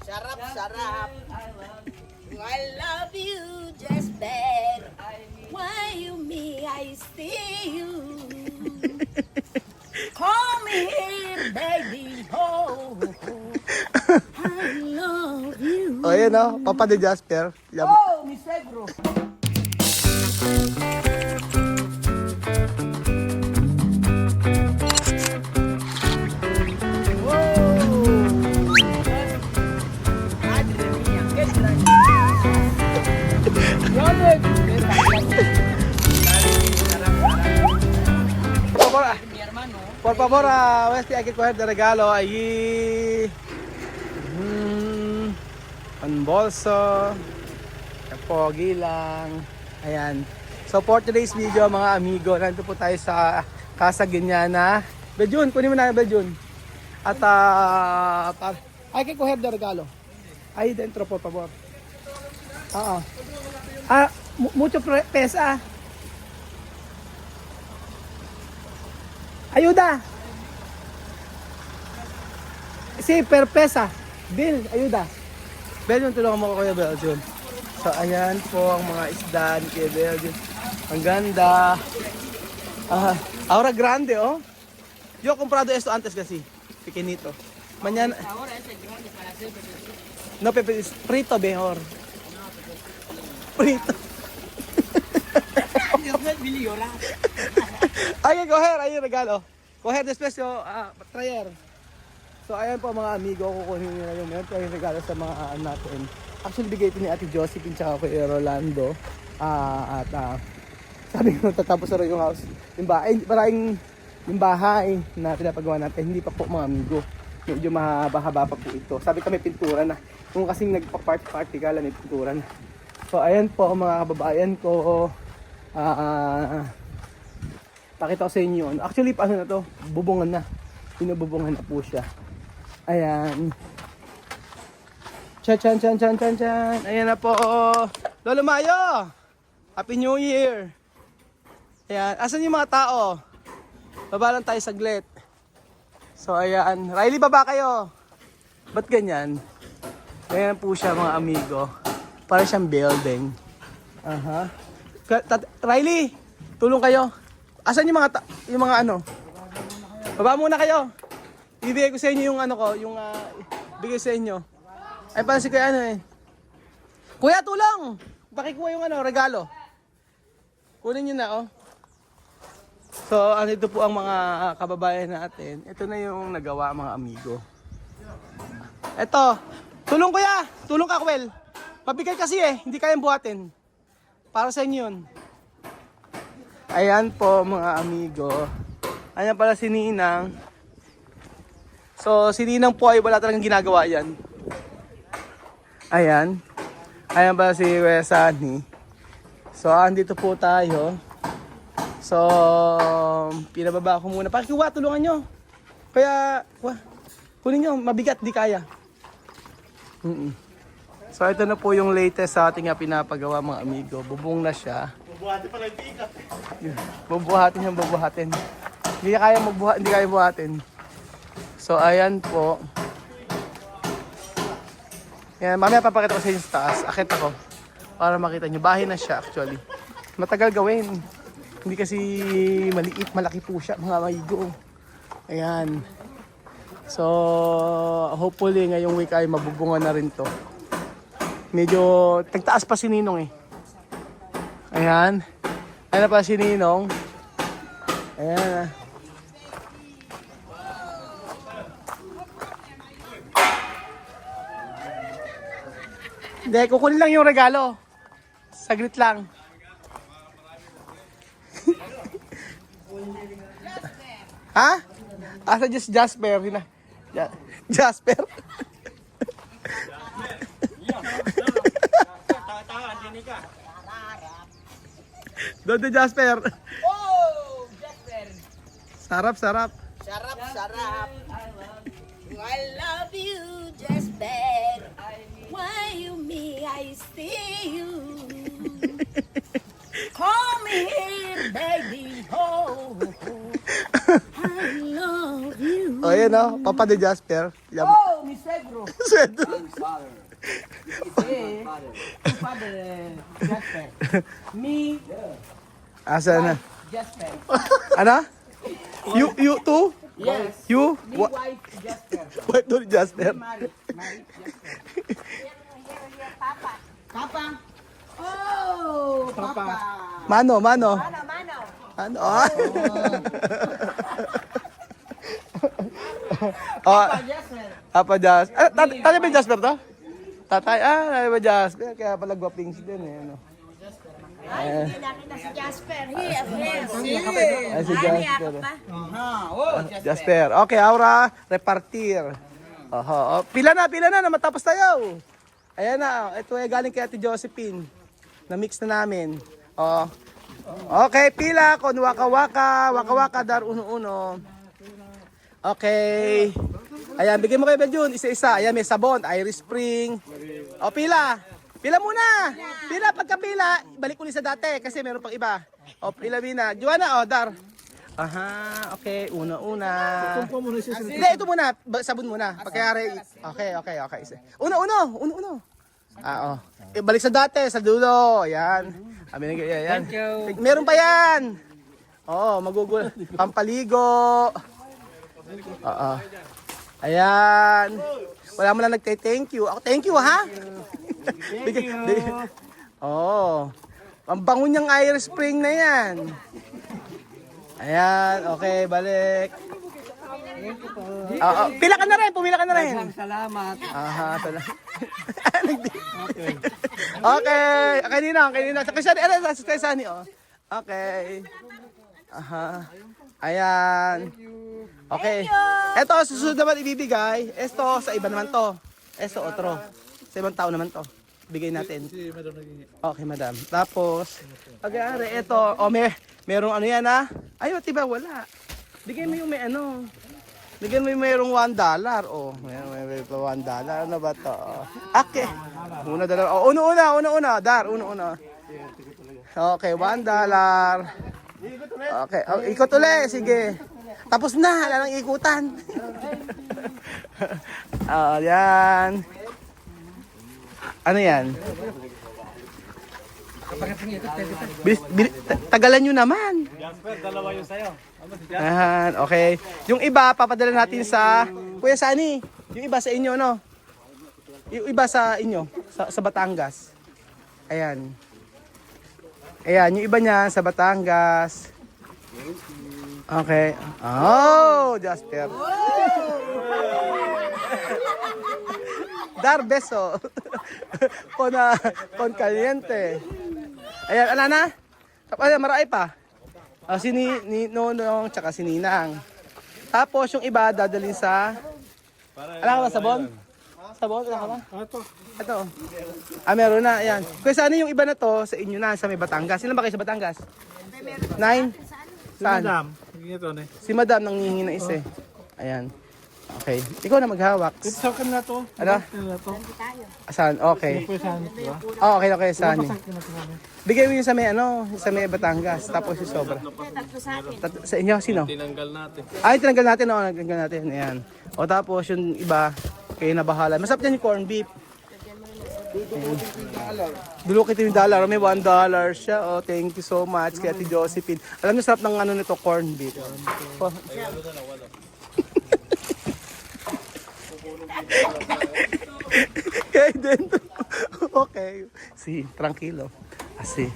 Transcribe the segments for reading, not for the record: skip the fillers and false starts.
Sarap, sarap. I love you, Jasper. Why you me, I see you. Come here, baby. Oh, I love you. O yan o, Papa de Jasper. Yum. Oh, mi suegro. Madre mía, qué extraño. Por favor, Westy, hay que coger de regalo ahí. Ang bolso. Pogi lang. Ayan. So for today's video mga amigo, nandito po tayo sa Casa Guiñana. Beljun, kunin mo na Beljun. At hay que coger de regalo. Ahí dentro, por favor. Mucho pesa. Ayuda. Sí, per pesa. Bill, ayuda. Beljun, tulungan mo ko Kuya Beljun. So ayan po ang mga isda ni Kuya Beljun. Ang ganda. Ahora grande, oh. Yo comprado esto antes kasi. Pequeñito. Mañana. Ahora es grande para hacer pequeñito. No, Pepe, frito mejor. Frito. Dios me vil llorar. Hay que coger, ahí el regalo. Coger después yo, traer. So ayan po mga amigo, kukunin nila yung meron tayong regalo sa mga natin. Actually, bigay ito ni Ate Josephine tsaka kay Rolando. Sabi ko, tatapos na rin yung house. Yung bahay na pinapagawa natin, hindi pa po mga amigo. Medyo mahaba-haba pa po ito. Sabi kami pintura na. Kung kasing nagpa-party ka lang, may pintura na. So ayan po mga kababayan ko. Pakita ko sa inyo yun. Actually, paano na to? Bubungan na. Binububungan na po siya. Ayan. Chan. Ayan na po. Lolo Mayo! Happy New Year! Ayan. Asan yung mga tao? Baba lang tayo saglit. So ayan. Riley, baba kayo. Ba't ganyan? Ayan po siya mga amigo. Para siyang building. Riley, tulong kayo. Asan yung mga ano? Baba muna kayo. Ibigay ko sa inyo yung ano ko, yung bigay sa inyo. Ay parang si Kuya ano eh. Kuya, tulong! Pakikuha yung ano, regalo. Kunin nyo na oh. So, ito po ang mga kababayan natin. Ito na yung nagawa mga amigo. Ito. Tulong Kuya! Tulong ka, Kwel. Mabigay kasi eh, hindi kayang buhatin. Para sa inyo yun. Ayan po mga amigo. Ayan pala si Ninang. So si Ninang po ay wala talagang ginagawa yan. Ayan. Ayan pala si Wesani. So andito po tayo. So pinababa ko muna. Pakiwa, tulungan nyo. Kaya, kunin nyo, mabigat, di kaya. So ito na po yung latest sa ating pinapagawa mga amigo. Bubong na siya. Bubuhatin pala yung pikat. Bubuhatin. Hindi kaya buhatin. So ayan po. Yan, mamaya papakita ko sa inyo sa taas. Akit ako. Para makita nyo. Bahay na siya actually. Matagal gawin. Hindi kasi maliit, malaki po siya mga amigo. Ayan. So hopefully ngayong week ay mabubungan na rin to. Medyo tagtaas pa si Ninong eh. Ayan. Ayan na pa si Ninong. Ayan na. Hindi, kukunin lang yung regalo. Saglit lang. Ha? Asa Jasper? Jasper? Doon Jasper. Oh, Jasper. Sarap. Sarap. I love you, Jasper. Why you me, I see you. Come here, baby. Oh, I love you. O yan o, Papa de Jasper. Oh, mi suegro. Sweldo. Father, Jasper. Me, Asa na? Jasper. Ano? You too? Yes. You? Me, What? wife, Jasper. What do Jasper? Married, Jasper. Here, Papa. Papa. Oh, Papa. Mano. Mano. Ano? Ah. Oh, Papa, Jasper. Papa Jasper. Ah, tatay ba yung Jasper to? Tatay, tatay ba Jasper? Kaya pala gwaping si din eh. Ano? Ay, hindi nakita si Jasper. Here. Ay, si Jasper. Jasper. pa. Oh, Jasper. Okay, Aura, repartir. Oho. Pila na matapos tayo. Ayan na, ito ay galing kay Ate Josephine. Na-mix na namin. Oh. Okay, pila kon waka-waka dar uno-uno. Okay. Ayan, bigyan mo kay Benjun, isa-isa. Ayan, may sabon, Irish Spring. O, pila. Pila muna. Pila, pagka-pila, balik ulit sa dati kasi meron pang iba. O, pila muna. Joanna, o, dar. Aha, okay. Una-una. Hindi, ito muna. Sabon muna. Pagkayari. Okay. Uno-uno. Ah, oh. Balik sa dati, sa dulo. Ayan. Ayan. Thank you. Meron pa yan. Oo, magugul. Pampaligo. Oo. Ayan. Wala mo lang nagte-thank you. Ako, thank you, ha? Oo. Ang bango niyang Irish Spring na yan. Ayan, okay, balik. Pila ka na rin, pumila ka na rin. Salamat. Aha, salamat. Okay, kanina. Kay Sunny, oh. Okay. Aha. Ayan. Okay. Ito, susunod naman ibibigay. Ito, sa iba naman to. Ito, otro. Sa ibang tao naman to. Bigay natin. Okay, madam. Tapos, pag-aari, ito. O, merong ano yan, ha? Ay, diba, wala. Bigay mo yung may ano. Bigyan mo yung mayroong $1. Oh, may $1. Ano ba to? Okay. Una. Oh, una. Dar, una. Okay, $1. Okay, oh, ikot ulit. Sige. Tapos na, wala nang ikutan. Yan. Ano yan? Tagalan nyo naman. Jasper, dalawa yun sa'yo. Ayan, okay. Yung iba, papadala natin sa Kuya Sani. Yung iba sa inyo, no? Yung iba sa inyo, sa Batangas. Ayan. Ayan, yung iba niya sa Batangas. Okay. Oh, Jasper. Dar beso. Con caliente. Ayan, ala na? Ayan, marami pa. Si Nonong, tsaka si Ninang. Tapos yung iba dadalhin sa... Alam ka ba, sabon? Sabon, alam ka ba? Ito. Meron na, ayan. Kaya sana yung iba na to, sa inyo na, sa may Batangas. Sino ba kayo sa Batangas? 9? Saan? Si Madam nang hihingi na isa eh. Ayan. Okay. Ikaw na maghawak. Sa akin na to. Ano? Saan? Okay. Oh, okay, Sani. Bigay mo yung sa may sa may Batangas, tapos yung sobra. Sa inyo, sino? Tinanggal natin. Tinanggal natin. Ayan. O tapos yung iba, kayo na bahala. Masarap yan yung corned beef. Dulukit yung $1. May $1 siya. Oh, thank you so much kay Ate Josephine. Alam niyo, sarap ng nito, corned beef. Oh. Kaya din. Okay. Si, tranquilo. Asi.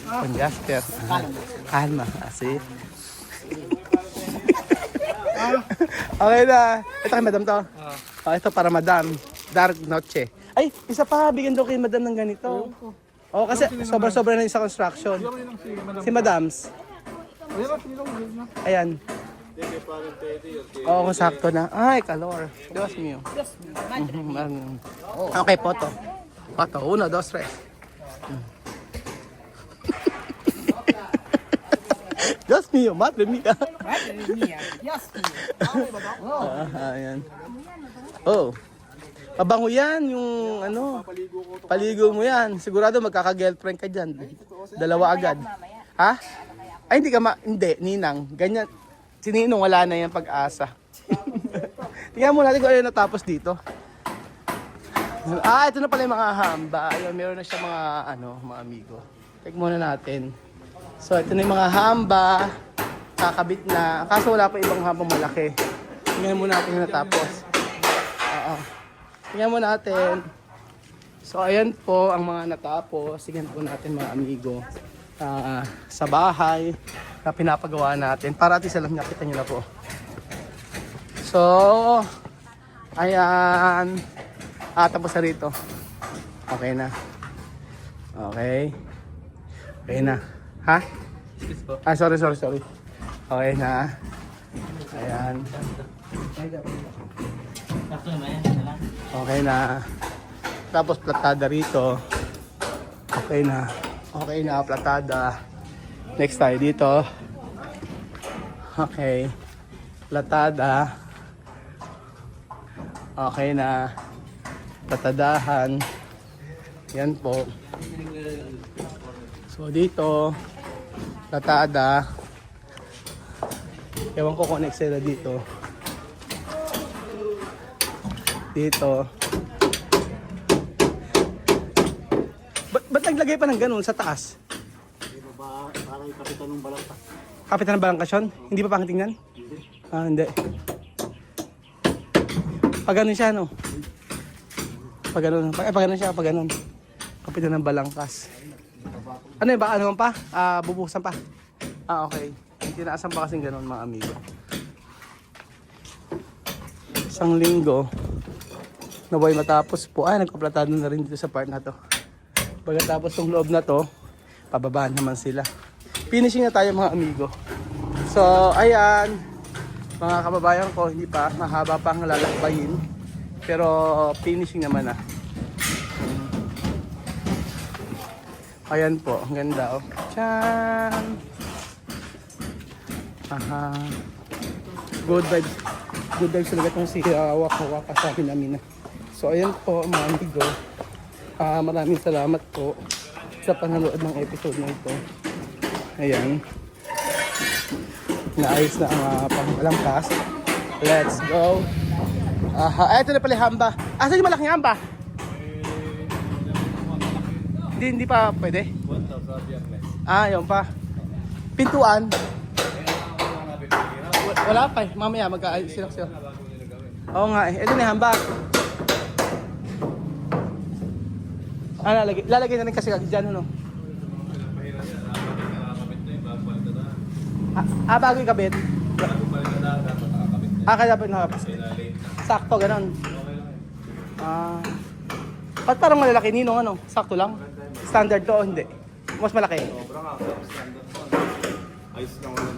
Con Jasper. Calma. Asi. Okay na. Ito kay Madam to. Ito para Madam. Dark Noche. Ay, isa pa. Bigyan daw kay Madam ng ganito. Oh, kasi sobra-sobra na yung sa construction. Si Madams. Ayan. Oo, sakto na. Ay, calor. Dios mío. Okay, photo. 1, 2, 3. Dios mío, madre mía. Yes. Ayan. Oh. Mabango yan, yung paligo mo yan. Sigurado magkaka-girlfriend ka dyan. 2 agad. Ha? Ay, hindi, Ninang. Ganyan. Si Ninong wala na yung pag-asa. Tingnan mo natin kung ano natapos dito. Ito na pala yung mga hamba. Ayun, meron na siya mga, mga amigo. Check muna natin. So, ito na yung mga hamba. Kakabit na. Kaso wala pa ibang hambang malaki. Tingnan muna natin yung natapos. Oo. Tingnan muna natin. So, ayan po ang mga natapos. Tingnan po natin mga amigo. Sa bahay na pinapagawa natin. Para at isa lang nakita nyo na po. So, ayan. Tapos na rito. Okay na. Okay. Okay na. Ha? Sorry. Okay na. Ayan. Okay na. Tapos platada rito. Okay na. Okay na, platada. Next tayo dito. Okay. Platada. Okay na. Platadahan. Yan po. So dito, platada. Ewan ko kung next sila dito. Dito. Ba't naglagay pa ng ganun sa taas? Parang kapitan ng balangkas. Kapitan ng balangkas yun? Hindi pa tingnan? Hindi. Pag ganun siya, no? Pag ganun siya, pag ganun. Kapitan ng balangkas. Ano yun ba? Ano pa? Bubuhusan pa? Okay. Tinaasan pa kasing ganun mga amigo. Isang linggo. Naway matapos po. Nagpaplatado na rin dito sa part na to. Pagkatapos ng loob na to, pababaan naman sila. Finishing na tayo mga amigo. So, ayan. Mga kababayan ko, hindi pa. Mahaba pa ang lalakbayin. Pero, finishing naman na. Ayan po. Ang ganda, oh. Tchan! Aha. Good vibes. Good vibes talaga itong si Waka sa akin namin. So, ayan po mga amigo. Maraming salamat po sa panonood ng episode na ito. Ayan. Naayos na ang pangbalangkas. Let's go. Ito na pala yung hamba. Asan yung malaking hamba? Hindi pa pwede? Yun pa. Pintuan. Wala pa eh. Mamaya mag-aayos sila. Oo nga eh. Ito na yung hamba. Lalagay na rin kasi dyan, ano? Bago ikabit? Kaya dapat nakapit. Sakto, ganun. Ba't parang malalaki ninong, ano? Sakto lang? Standard to o hindi? Mas malaki?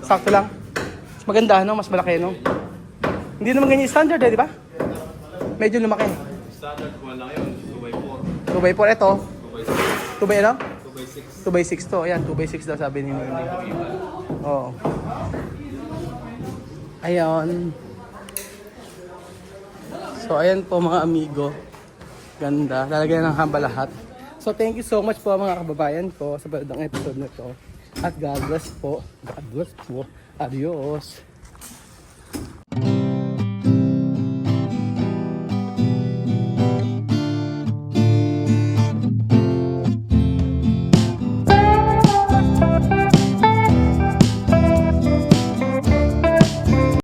Sakto lang? Mas maganda, no? Mas malaki, no? Hindi naman ganyan standard eh, di ba? Medyo lumaki. Standard ko lang yun, 2x4. 2x4 ito. 2x6. 2x ano? 2x6. 2x6 to. Ayan, 2x6 daw sabi ni Mimi. Oo. Ayan. So, ayan po mga amigo. Ganda. Lalagyan ng hamba lahat. So, thank you so much po mga kababayan ko sa panood ng episode na to. At God bless po. God bless po. Adios.